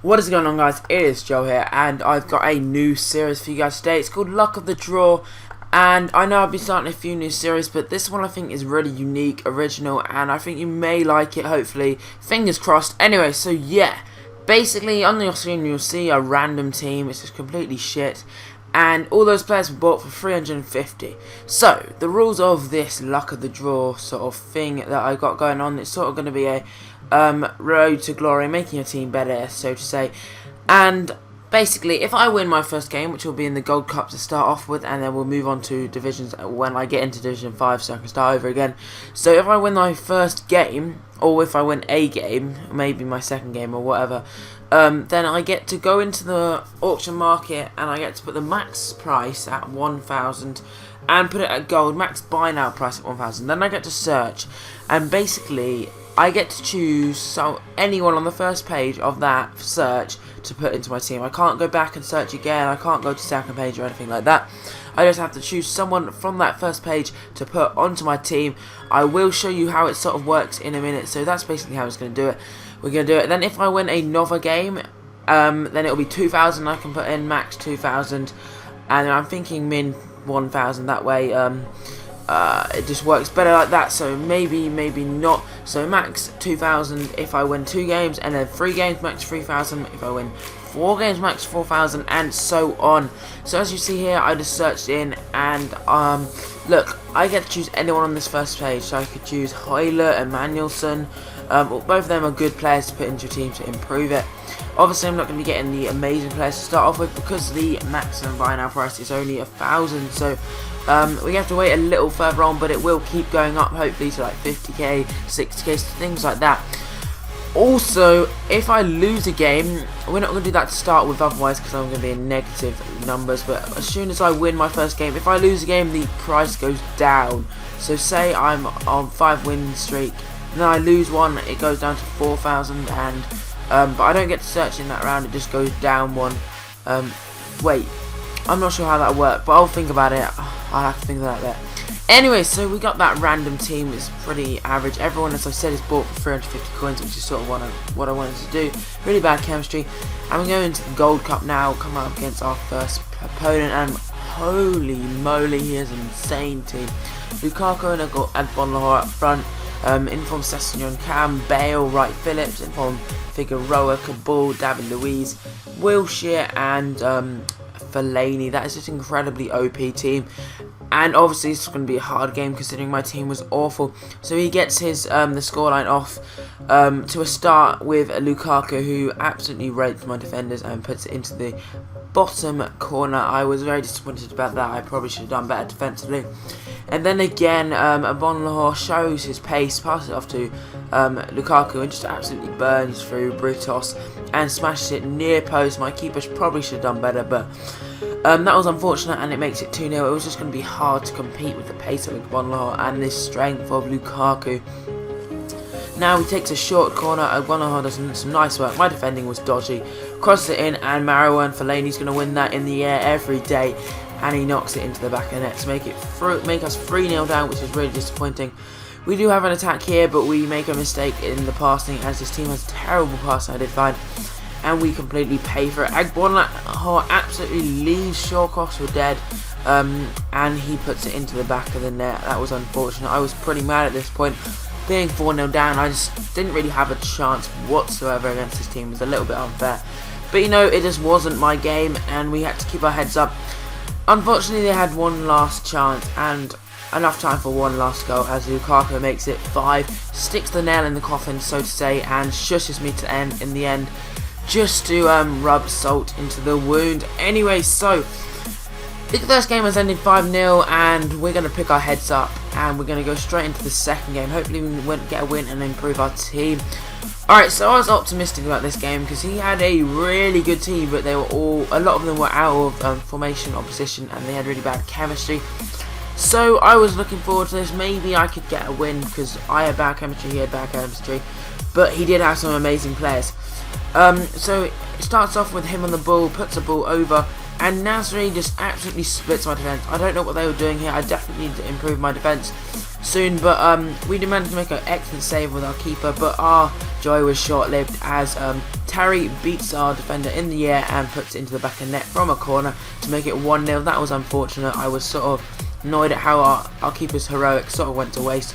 What is going on, guys? It is Joe here, and I've got a new series for you guys today. It's called Luck of the Draw, and I know I'll be starting a few new series, but this one I think is really unique, original, and I think you may like it, hopefully. Fingers crossed. Anyway, so yeah, basically on your screen you'll see a random team. It's just completely shit, and all those players were bought for 350. So the rules of this Luck of the Draw sort of thing that I got going on, it's sort of going to be a road to glory, making your team better, so to say. And basically, if I win my first game, which will be in the Gold Cup to start off with, and then we'll move on to divisions when I get into Division 5, so I can start over again. So if I win my first game, or if I win a game, maybe my second game or whatever, then I get to go into the auction market and I get to put the max price at 1,000 and put it at gold, max buy now price at 1,000. Then I get to search, and basically I get to choose anyone on the first page of that search to put into my team. I can't go back and search again. I can't go to second page or anything like that. I just have to choose someone from that first page to put onto my team. I will show you how it sort of works in a minute. So that's basically how it's going to do it. We're going to do it. Then if I win another game, then it'll be 2,000. I can put in max 2,000, and I'm thinking min 1,000 that way. It just works better like that, so maybe not. So max 2,000 if I win 2 games, and then 3 games max 3,000 if I win 4 games max 4,000, and so on. So as you see here, I just searched in, and look, I get to choose anyone on this first page. So I could choose Hoyle and Manuelson. Both of them are good players to put into your team to improve it. Obviously, I'm not going to be getting the amazing players to start off with because the maximum buy now price is only 1,000. So we have to wait a little further on, but it will keep going up, hopefully to like 50k, 60k, things like that. Also, if I lose a game, we're not going to do that to start with otherwise, because I'm going to be in negative numbers. But as soon as I win my first game, if I lose a game, the price goes down. So say I'm on 5-win streak, and then I lose one, it goes down to 4,000, and but I don't get to search in that round, it just goes down one. Wait, I'm not sure how that worked, but I'll think about it. I'll have to think about that. Anyway, so we got that random team. It's pretty average. Everyone, as I said, is bought for 350 coins, which is sort of what I wanted to do. Really bad chemistry. And we're going to the Gold Cup now, coming up against our first opponent, and holy moly, he is an insane team. Lukaku and Bonlahor up front. Inform Sessignon, Cam, Bale, Wright Phillips, Inform Figueroa, Cabal, David Luiz, Wilshere, and Fellaini. That is just an incredibly OP team, and obviously it's going to be a hard game considering my team was awful. So he gets his the scoreline off to a start with Lukaku, who absolutely raped my defenders and puts it into the bottom corner. I was very disappointed about that. I probably should have done better defensively. And then again, Bonlahor shows his pace, passes it off to Lukaku, and just absolutely burns through Britos and smashes it near post. My keeper probably should have done better, but that was unfortunate, and it makes it 2-0. It was just going to be hard to compete with the pace of Bonlahor and the strength of Lukaku. Now he takes a short corner. Bonlahor does some nice work. My defending was dodgy. Crosses it in, and Marouane Fellaini's going to win that in the air every day. And he knocks it into the back of the net to make us 3-0 down, which is really disappointing. We do have an attack here, but we make a mistake in the passing, as this team has terrible passing, I did find, and we completely pay for it. Bonlahor absolutely leaves Shawcross for dead, and he puts it into the back of the net. That was unfortunate. I was pretty mad at this point. Being 4-0 down, I just didn't really have a chance whatsoever against this team. It was a little bit unfair. But you know, it just wasn't my game, and we had to keep our heads up. Unfortunately, they had one last chance and enough time for one last goal, as Lukaku makes it 5, sticks the nail in the coffin, so to say, and shushes me to end in the end, just to rub salt into the wound. Anyway, so the first game has ended 5-0, and we're going to pick our heads up, and we're going to go straight into the second game. Hopefully we can get a win and improve our team. Alright, so I was optimistic about this game because he had a really good team, but a lot of them were out of formation or position, and they had really bad chemistry. So I was looking forward to this. Maybe I could get a win because I had bad chemistry, he had bad chemistry, but he did have some amazing players. So it starts off with him on the ball, puts the ball over, and Nasri just absolutely splits my defence. I don't know what they were doing here. I definitely need to improve my defence soon, but we did manage to make an excellent save with our keeper, but our joy was short-lived as Carey beats our defender in the air and puts it into the back of net from a corner to make it 1-0. That was unfortunate. I was sort of annoyed at how our keeper's heroic sort of went to waste.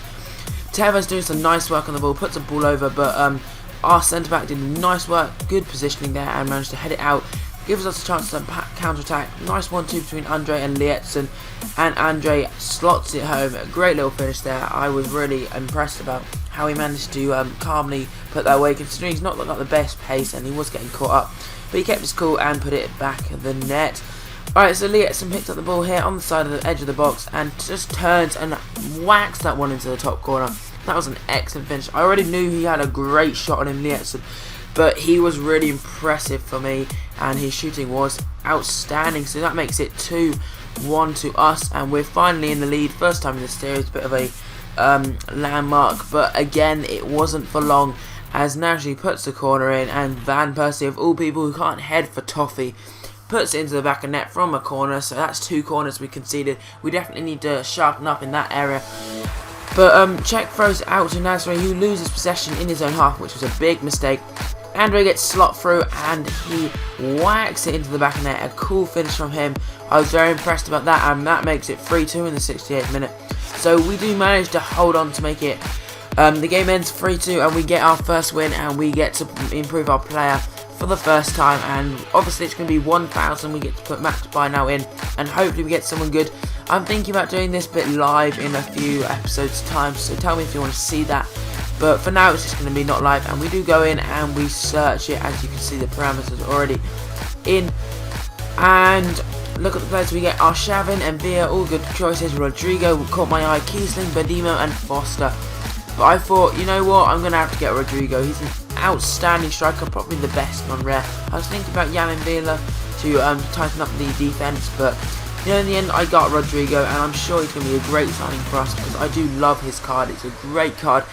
Teva's doing some nice work on the ball, puts the ball over, but our centre-back did nice work, good positioning there, and managed to head it out. Gives us a chance to counter-attack. Nice 1-2 between Andre and Lietzen, and Andre slots it home. A great little finish there. I was really impressed about how he managed to calmly put that away, considering he's not got the best pace and he was getting caught up. But he kept his cool and put it back of the net. Alright, so Lietzen picks up the ball here on the side of the edge of the box and just turns and whacks that one into the top corner. That was an excellent finish. I already knew he had a great shot on him, Lietzen, but he was really impressive for me and his shooting was outstanding. So that makes it 2-1 to us, and we're finally in the lead. First time in this series, bit of a landmark, but again it wasn't for long as Nashi puts the corner in, and Van Persie, of all people who can't head for toffee, puts it into the back of net from a corner. So that's 2 corners we conceded. We definitely need to sharpen up in that area. But Czech throws it out to Nasri, who loses possession in his own half, which was a big mistake. Andre gets slot through and he whacks it into the back of net. A cool finish from him. I was very impressed about that, and that makes it 3-2 in the 68th minute. So we do manage to hold on to make it. The game ends 3-2 and we get our first win, and we get to improve our player for the first time, and obviously it's going to be 1,000. We get to put match by now in, and hopefully we get someone good. I'm thinking about doing this bit live in a few episodes time, so tell me if you want to see that. But for now it's just going to be not live, and we do go in and we search it. As you can see, the parameters are already in, and look at the players we get. Arshavin and Villa, all good choices. Rodrigo caught my eye, Kiesling, Badimo and Foster. But I thought, you know what, I'm going to have to get Rodrigo. He's an outstanding striker, probably the best on rare. I was thinking about Jan and Villa to tighten up the defence, but you know, in the end I got Rodrigo, and I'm sure he's going to be a great signing for us because I do love his card. It's a great card.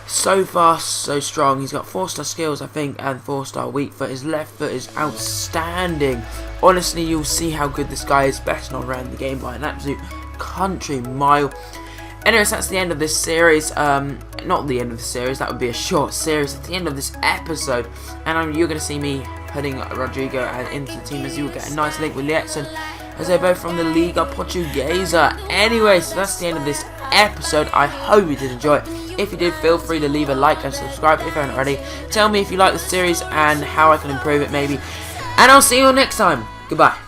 So fast, so strong. He's got 4-star skills, I think, and 4-star weak foot. His left foot is outstanding. Honestly, you'll see how good this guy is. Best on around the game by an absolute country mile. Anyways, that's the end of this series. Not the end of the series, that would be a short series. It's the end of this episode, and you're going to see me putting Rodrigo into the team, as you will get a nice link with Lietzen, as they're both from the Liga Portuguesa. Anyways, so that's the end of this episode. I hope you did enjoy it. If you did, feel free to leave a like and subscribe if you haven't already. Tell me if you like the series and how I can improve it maybe. And I'll see you all next time. Goodbye.